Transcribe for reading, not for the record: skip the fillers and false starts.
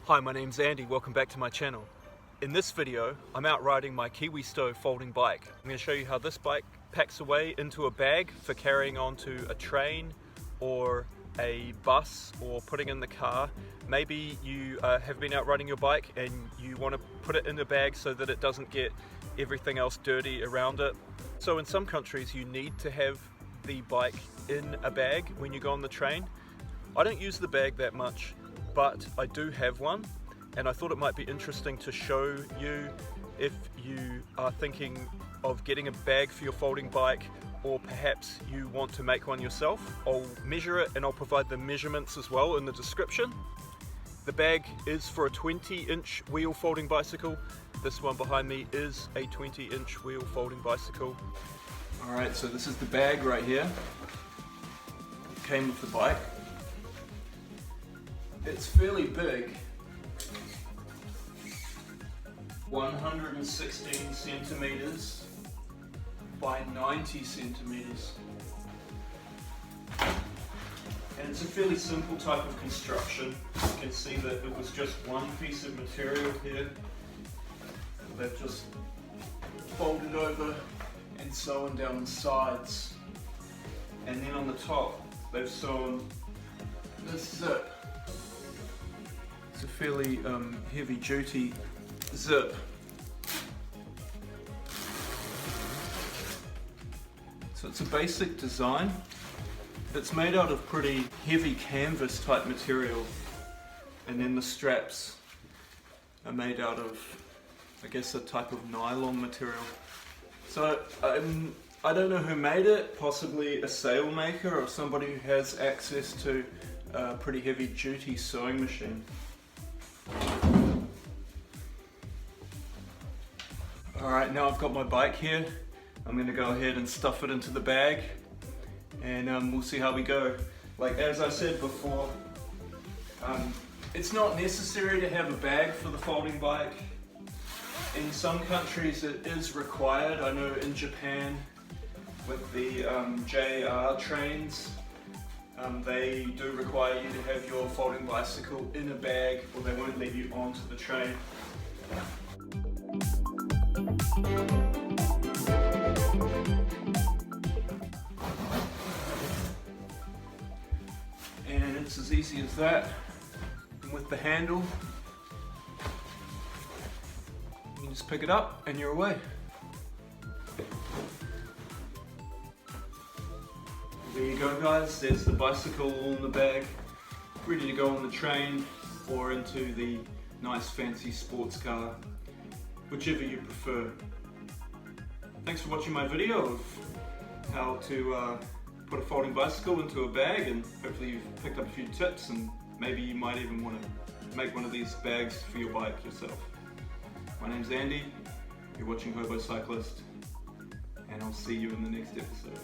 Hi, my name's Andy, welcome back to my channel. In this video, I'm out riding my Kiwi Stow folding bike. I'm going to show you how this bike packs away into a bag for carrying onto a train or a bus or putting in the car. Maybe you have been out riding your bike and you want to put it in a bag so that it doesn't get everything else dirty around it. So in some countries you need to have the bike in a bag when you go on the train. I don't use the bag that much, but I do have one, and I thought it might be interesting to show you if you are thinking of getting a bag for your folding bike, or perhaps you want to make one yourself. I'll measure it and I'll provide the measurements as well in the description. The bag is for a 20-inch wheel folding bicycle. This one behind me is a 20-inch wheel folding bicycle. Alright, so this is the bag right here. Came with the bike. It's fairly big, 116 centimeters by 90 centimeters. And it's a fairly simple type of construction. You can see that it was just one piece of material here. They've just folded over and sewn down the sides. And then on the top, they've sewn this zip. It's a fairly heavy duty zip. So it's a basic design. It's made out of pretty heavy canvas type material, and then the straps are made out of, I guess, a type of nylon material. So I don't know who made it, possibly a sail maker or somebody who has access to a pretty heavy duty sewing machine. Alright, now I've got my bike here. I'm going to go ahead and stuff it into the bag, and we'll see how we go. Like as I said before, it's not necessary to have a bag for the folding bike. In some countries it is required. I know in Japan with the JR trains, they do require you to have your folding bicycle in a bag, or they won't let you onto the train. And it's as easy as that. And with the handle, you can just pick it up and you're away. There you go guys, there's the bicycle all in the bag, ready to go on the train or into the nice fancy sports car, whichever you prefer. Thanks for watching my video of how to put a folding bicycle into a bag, and hopefully you've picked up a few tips, and maybe you might even want to make one of these bags for your bike yourself. My name's Andy, you're watching Hobocyclist, and I'll see you in the next episode.